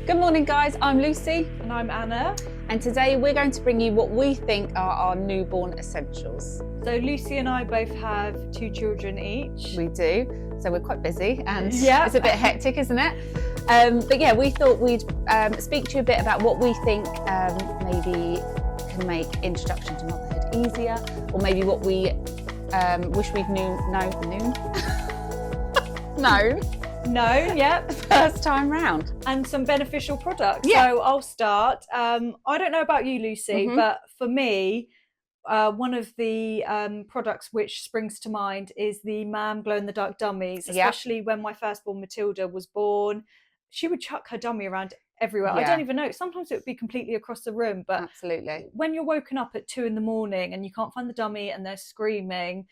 Good morning guys, I'm Lucy and I'm Anna, and today we're going to bring you what we think are our newborn essentials. So Lucy and I both have 2 children each. We do, so we're quite busy and it's a bit hectic, isn't it? But yeah, we thought we'd speak to you a bit about what we think maybe can make introduction to motherhood easier, or maybe what we wish we'd known first time round, and some beneficial products. Yeah. So I'll start. I don't know about you, Lucy, but for me, one of the products which springs to mind is the Mam glow-in-the-dark dummies, especially when my firstborn Matilda was born. She would chuck her dummy around everywhere. I don't even know. Sometimes it would be completely across the room, but absolutely, when you're woken up at 2 a.m. and you can't find the dummy and they're screaming,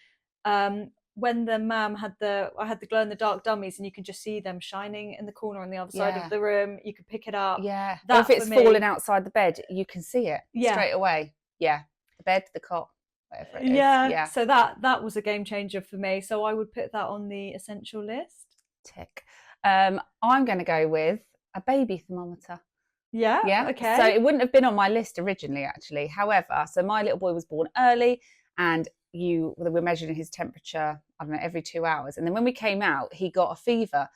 when the Mam had I had the glow-in-the-dark dummies, and you can just see them shining in the corner on the other side of the room. You could pick it up. Yeah. Or if it's falling outside the bed, you can see it straight away. Yeah. The bed, the cot, whatever it is. Yeah. So that was a game changer for me. So I would put that on the essential list. Tick. I'm going to go with a baby thermometer. Yeah. Okay. So it wouldn't have been on my list originally, actually. However, so my little boy was born early, and we were measuring his temperature, I don't know, every 2 hours. And then when we came out, he got a fever,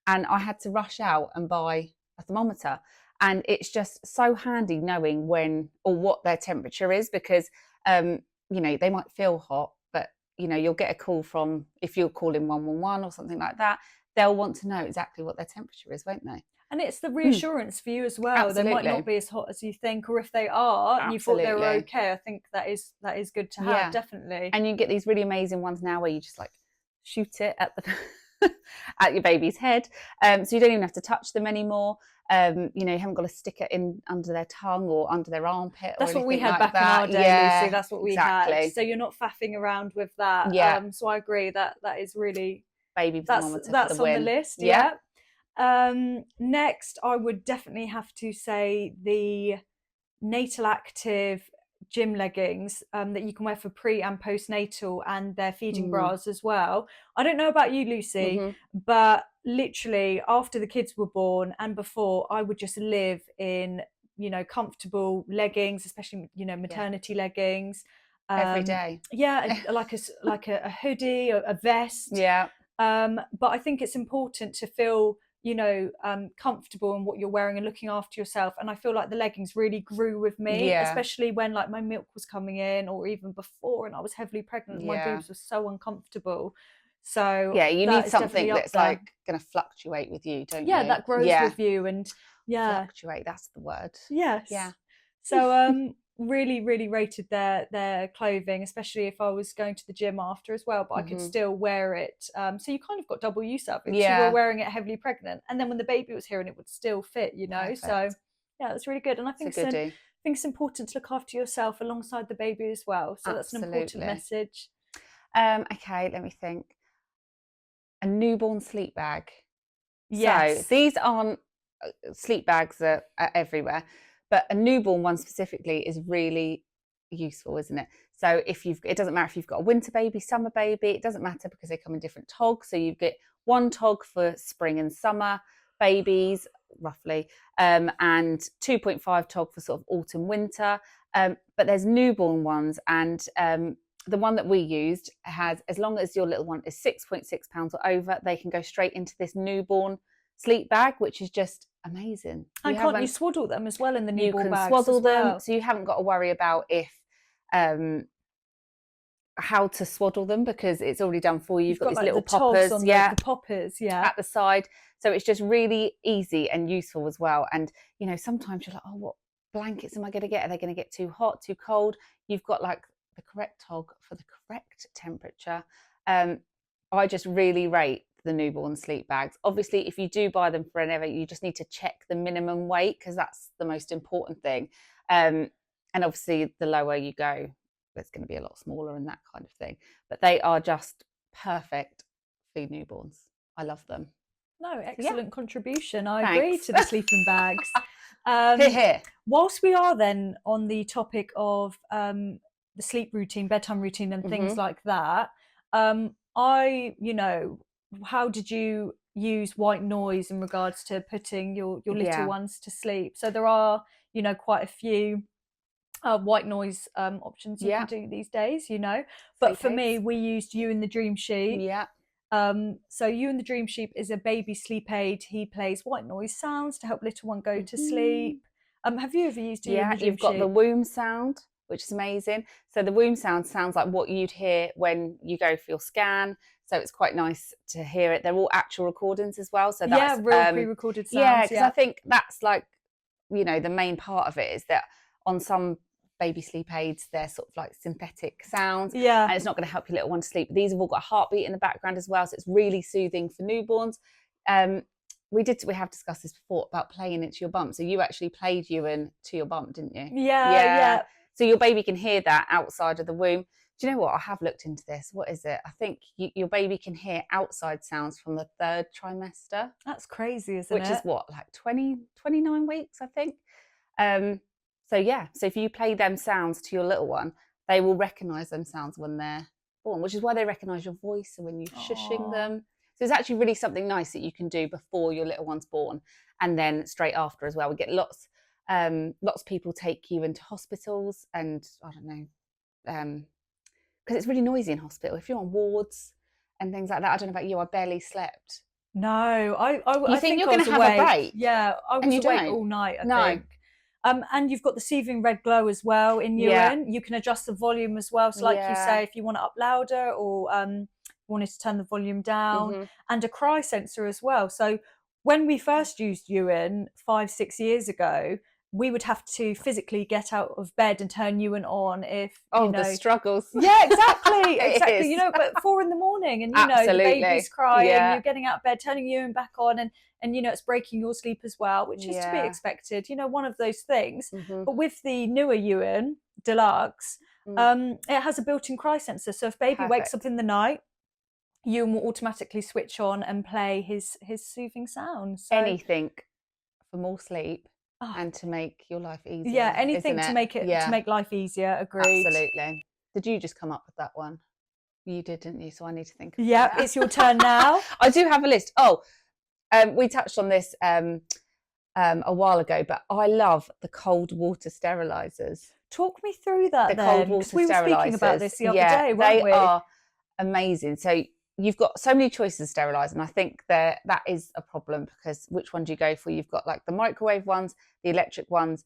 and I had to rush out and buy a thermometer. And it's just so handy knowing when or what their temperature is, because, you know, they might feel hot, but, you know, you'll get a call from, if you're calling 111 or something like that, they'll want to know exactly what their temperature is, won't they? And it's the reassurance for you as well. Absolutely. They might not be as hot as you think, or if they are, and you thought they were okay, I think that is good to have, definitely. And you get these really amazing ones now where you just like shoot it at the at your baby's head, so you don't even have to touch them anymore. You know, you haven't got to stick it in under their tongue or under their armpit. That's or what we had like back in our day, Lucy. That's what we had. So you're not faffing around with that. So I agree that is really baby thermometer. That's on the list. Yeah. Next, I would definitely have to say the Natal Active gym leggings that you can wear for pre and postnatal, and their feeding bras as well. I don't know about you, Lucy, but literally after the kids were born and before, I would just live in, you know, comfortable leggings, especially, you know, maternity leggings. Every day. Yeah, like a hoodie, a vest. Yeah. But I think it's important to feel, you know, comfortable in what you're wearing and looking after yourself. And I feel like the leggings really grew with me, especially when like my milk was coming in, or even before, and I was heavily pregnant. My boobs were so uncomfortable. So yeah, you need something that's like going to fluctuate with you, don't you? Yeah, that grows with you, and fluctuate. That's the word. Yes. Yeah. So really rated their clothing, especially if I was going to the gym after as well, but I could still wear it. So you kind of got double use of it. Yeah. You were wearing it heavily pregnant, and then when the baby was here, and it would still fit, you know. Perfect. So yeah, that's really good. And I think it's important to look after yourself alongside the baby as well. So that's an important message. Okay, let me think. A newborn sleep bag. Yes. So these aren't sleep bags are everywhere, but a newborn one specifically is really useful, isn't it? So it doesn't matter if you've got a winter baby, summer baby, it doesn't matter, because they come in different togs. So you get one tog for spring and summer babies, roughly, and 2.5 tog for sort of autumn, winter. But there's newborn ones, and the one that we used has, as long as your little one is 6.6 pounds or over, they can go straight into this newborn sleep bag, which is just amazing. And can't you swaddle them as well in the newborn bags? You can swaddle them, so you haven't got to worry about how to swaddle them, because it's already done for you. You've got these like little the poppers, the poppers, at the side. So it's just really easy and useful as well. And you know, sometimes you're like, oh, what blankets am I going to get? Are they going to get too hot, too cold? You've got like the correct tog for the correct temperature. I just really rate the newborn sleep bags. Obviously, if you do buy them for whenever, you just need to check the minimum weight, because that's the most important thing. And obviously, the lower you go, it's going to be a lot smaller and that kind of thing. But they are just perfect for newborns. I love them. No, excellent contribution. I agree to the sleeping bags. Here. Whilst we are then on the topic of the sleep routine, bedtime routine, and things like that, you know, how did you use white noise in regards to putting your little Yeah. ones to sleep. So there are, you know, quite a few white noise options you can do these days, you know. But for me, we used Ewan the Dream Sheep. Yeah. So Ewan the Dream Sheep is a baby sleep aid. He plays white noise sounds to help little one go to sleep. Have you ever used Ewan the Dream Sheep? You've got the womb sound, which is amazing. So the womb sound sounds like what you'd hear when you go for your scan. So it's quite nice to hear it. They're all actual recordings as well. So that's real pre-recorded sounds. Yeah, because I think that's like, you know, the main part of it is that on some baby sleep aids, they're sort of like synthetic sounds. Yeah. And it's not going to help your little one to sleep. But these have all got a heartbeat in the background as well. So it's really soothing for newborns. We have discussed this before about playing into your bump. So you actually played Ewan to your bump, didn't you? Yeah. So your baby can hear that outside of the womb. Do you know what? I have looked into this. What is it? I think your baby can hear outside sounds from the 3rd trimester. That's crazy, isn't it? Which is what, like 29 weeks, I think. So if you play them sounds to your little one, they will recognise them sounds when they're born, which is why they recognise your voice and when you're shushing them. So it's actually really something nice that you can do before your little one's born, and then straight after as well. We get lots of people take you into hospitals, and I don't know, because it's really noisy in hospital. If you're on wards and things like that, I don't know about you, I barely slept. No, I think you're going to have a break. Yeah, I was awake all night, I think. And you've got the soothing red glow as well in Ewan. You can adjust the volume as well. So like you say, if you want it up louder or wanted to turn the volume down, and a cry sensor as well. So when we first used Ewan 5-6 years ago, we would have to physically get out of bed and turn Ewan on if the struggles. Yeah, exactly. You know, but 4 a.m, and you know the baby's crying, you're getting out of bed, turning Ewan back on, and you know it's breaking your sleep as well, which is to be expected. You know, one of those things. But with the newer Ewan Deluxe, it has a built-in cry sensor. So if baby wakes up in the night, Ewan will automatically switch on and play his soothing sounds. So, anything for more sleep. And to make your life easier. Yeah, anything to make to make life easier. Agreed. Absolutely. Did you just come up with that one? You did, didn't you? So I need to think. Yeah, it's your turn now. I do have a list. We touched on this a while ago, but I love the cold water sterilisers. Talk me through that. The cold water we sterilisers. were speaking about this the other day, weren't we? They are amazing. So you've got so many choices of steriliser, and I think that is a problem, because which one do you go for? You've got like the microwave ones, the electric ones,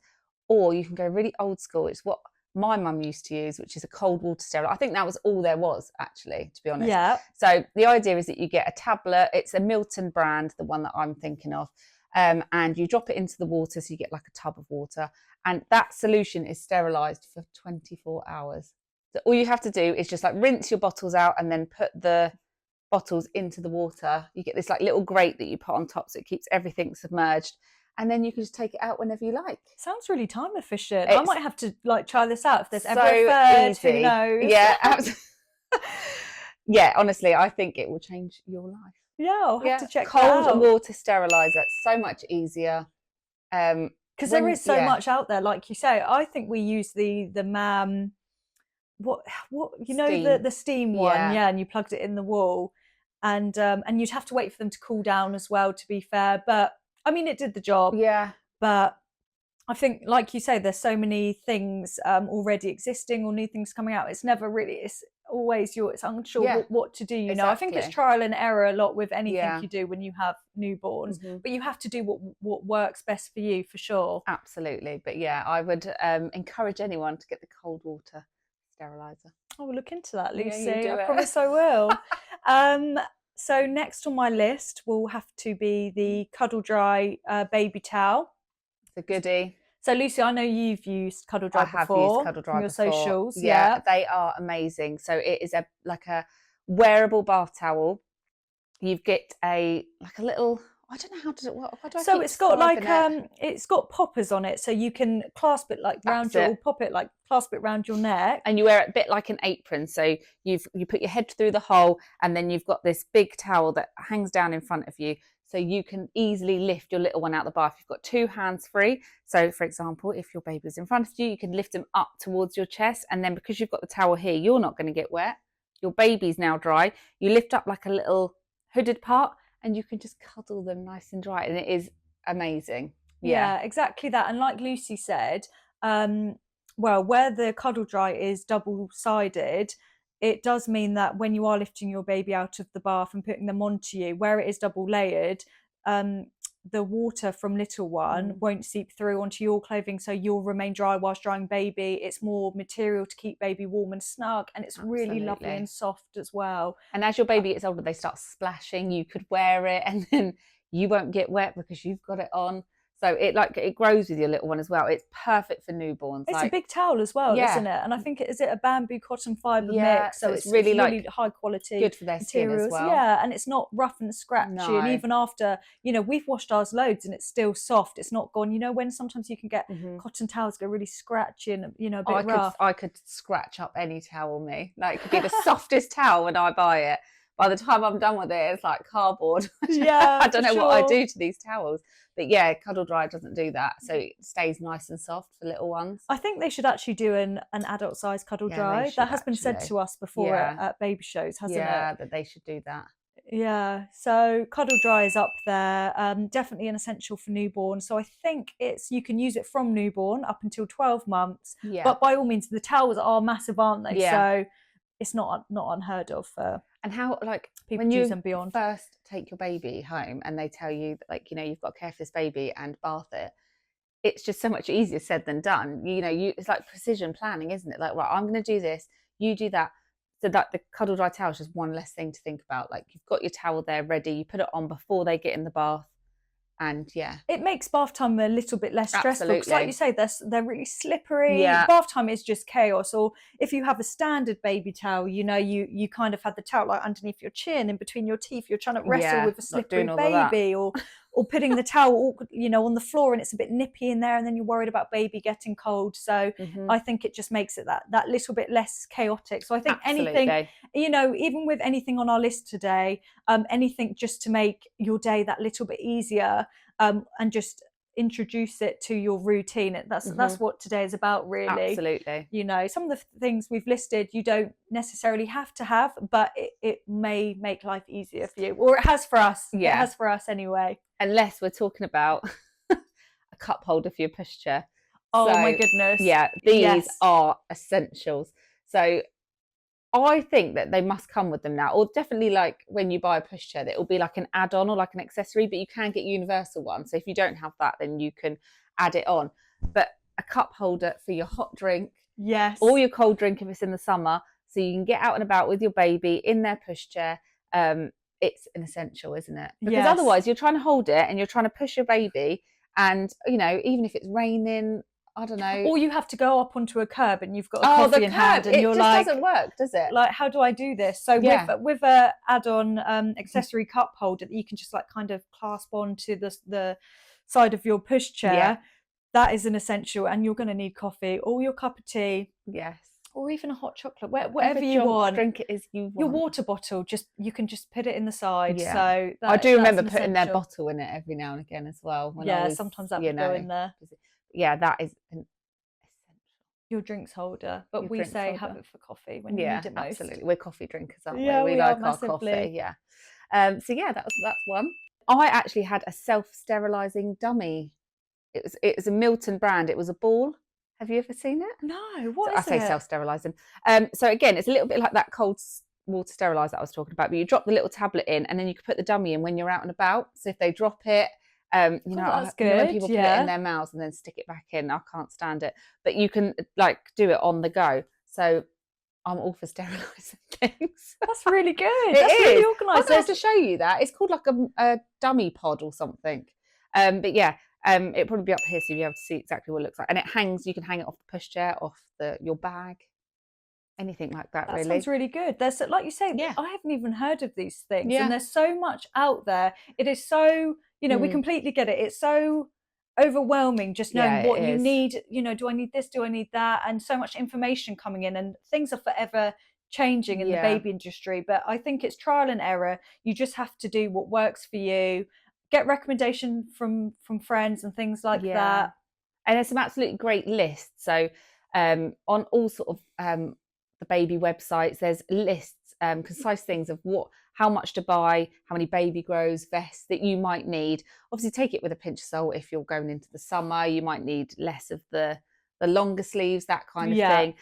or you can go really old school. It's what my mum used to use, which is a cold water steriliser. I think that was all there was, actually, to be honest. Yeah. So the idea is that you get a tablet. It's a Milton brand, the one that I'm thinking of, and you drop it into the water, so you get like a tub of water, and that solution is sterilised for 24 hours. So all you have to do is just like rinse your bottles out and then put the bottles into the water. You get this like little grate that you put on top, so it keeps everything submerged, and then you can just take it out whenever you like. Sounds really time efficient. I might have to like try this out if there's ever a third. Easy. Who knows? Yeah, absolutely. Yeah, honestly, I think it will change your life. Yeah, I'll have to check cold that out. water steriliser, so much easier. Because there is so much out there, like you say. I think we use the what you know, steam. the steam one, and you plugged it in the wall, and you'd have to wait for them to cool down as well, to be fair. But I mean, it did the job. Yeah. But I think, like you say, there's so many things already existing or new things coming out. It's never really, it's always it's unsure what to do, you know. I think it's trial and error a lot with anything you do when you have newborns, but you have to do what works best for you, for sure. Absolutely. But yeah, I would encourage anyone to get the cold water steriliser. I will look into that, Lucy. Yeah, I promise I will. So next on my list will have to be the Cuddledry baby towel. It's a goodie. So Lucy, I know you've used Cuddledry before. I have used Cuddledry from your before. Socials. Yeah, they are amazing. So it is like a wearable bath towel. You get a little, I don't know how to do it. So it's got like it's got poppers on it, so you can clasp it like round clasp it round your neck, and you wear it a bit like an apron. So you put your head through the hole, and then you've got this big towel that hangs down in front of you, so you can easily lift your little one out the bath. You've got 2 hands free. So for example, if your baby's in front of you, you can lift them up towards your chest, and then because you've got the towel here, you're not going to get wet. Your baby's now dry. You lift up like a little hooded part, and you can just cuddle them nice and dry, and it is amazing. Yeah, exactly that. And like Lucy said, well, where the Cuddledry is double-sided, it does mean that when you are lifting your baby out of the bath and putting them onto you, where it is double layered, the water from little one won't seep through onto your clothing, so you'll remain dry whilst drying baby. It's more material to keep baby warm and snug, and it's really lovely and soft as well. And as your baby gets older, they start splashing. You could wear it and then you won't get wet because you've got it on. So it grows with your little one as well. It's perfect for newborns. It's a big towel as well, isn't it? And I think is it a bamboo cotton fibre mix? So it's really high quality, good for their skin as well. Yeah, and it's not rough and scratchy. No. And even after, we've washed ours loads and it's still soft. It's not gone. When sometimes you can get cotton towels go really scratchy and a bit rough. I could scratch up any towel, me. Like it could be the softest towel when I buy it. By the time I'm done with it, it's like cardboard. Yeah, I don't know what I do to these towels. But yeah, Cuddledry doesn't do that. So it stays nice and soft for little ones. I think they should actually do an adult size Cuddledry. That has been said to us before at baby shows, hasn't it? Yeah, that they should do that. Yeah, so Cuddledry is up there. Definitely an essential for newborn. So I think you can use it from newborn up until 12 months. Yeah. But by all means, the towels are massive, aren't they? Yeah. So it's not unheard of for and how people when you first take your baby home and they tell you that, you've got to care for this baby and bath it, it's just so much easier said than done. It's like precision planning, isn't it? Like, right, I'm going to do this, you do that. So that the Cuddledry towel is just one less thing to think about. Like you've got your towel there ready, you put it on before they get in the bath. And it makes bath time a little bit less stressful because, like you say, they're really slippery. Yeah. Bath time is just chaos. Or if you have a standard baby towel, you kind of have the towel like underneath your chin, in between your teeth. You're trying to wrestle with a slippery baby, or putting the towel, on the floor, and it's a bit nippy in there, and then you're worried about baby getting cold. So I think it just makes it that little bit less chaotic. So I think anything, even with anything on our list today, anything just to make your day that little bit easier, and just introduce it to your routine. That's what today is about, really. Absolutely. Some of the things we've listed you don't necessarily have to have, but it may make life easier for you, or it has for us. Yeah. It has for us anyway. Unless we're talking about a cup holder for your pushchair. Oh my goodness. Yeah, these are essentials. So I think that they must come with them now, or definitely like when you buy a pushchair, that it will be like an add-on or like an accessory, but you can get universal ones. So if you don't have that, then you can add it on. But a cup holder for your hot drink, or your cold drink if it's in the summer, so you can get out and about with your baby in their pushchair. It's an essential, isn't it? Because otherwise you're trying to hold it and you're trying to push your baby, and even if it's raining, I don't know. Or you have to go up onto a curb and you've got a coffee in hand, and you're like, it doesn't work, does it? Like, how do I do this? So with a add-on accessory cup holder that you can just like kind of clasp onto the side of your pushchair, that is an essential. And you're going to need coffee or your cup of tea. Yes. Or even a hot chocolate, whatever you want. Drink it as you want. Your water bottle, you can just put it in the side. Yeah. So I do remember putting their bottle in it every now and again as well. Sometimes that would go in there. Yeah, that is an essential. Your drinks holder, but we say have it for coffee when you need it most. Absolutely. We're coffee drinkers, aren't we? Yeah, we like our coffee. Yeah. So yeah, that's one. I actually had a self-sterilising dummy. It was a Milton brand. It was a ball. Have you ever seen it? No, what is it? I say self-sterilising. So again, it's a little bit like that cold water steriliser I was talking about, but you drop the little tablet in and then you can put the dummy in when you're out and about. So if they drop it, that's good. When people put it in their mouths and then stick it back in, I can't stand it. But you can like do it on the go. So I'm all for sterilising things. That's really good. That's really organised. I was supposed to show you that. It's called like a dummy pod or something. But yeah. It'll probably be up here so you'll be able to see exactly what it looks like. And it hangs, you can hang it off the pushchair, off your bag, anything like that, really. That sounds really good. There's, like you say, I haven't even heard of these things. And there's so much out there. It is so, we completely get it. It's so overwhelming just knowing what you need. Do I need this? Do I need that? And so much information coming in, and things are forever changing in the baby industry. But I think it's trial and error. You just have to do what works for you. Get recommendation from friends and things like that. And there's some absolutely great lists. So on all sort of the baby websites, there's lists concise things of how much to buy, how many baby grows, vests that you might need. Obviously take it with a pinch of salt. If you're going into the summer, you might need less of the longer sleeves, that kind of thing.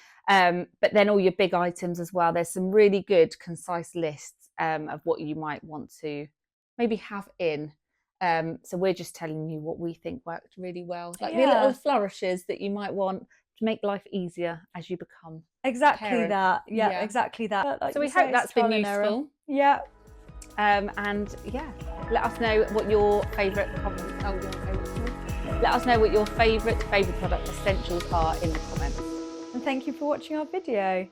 But then all your big items as well. There's some really good concise lists of what you might want to maybe have in. So we're just telling you what we think worked really well, like the little flourishes that you might want to make life easier as you become exactly parent. that. Exactly that. So we hope that's been useful. Yeah. And yeah, let us know what your favourite let us know what your favourite baby product essentials are in the comments. And thank you for watching our video.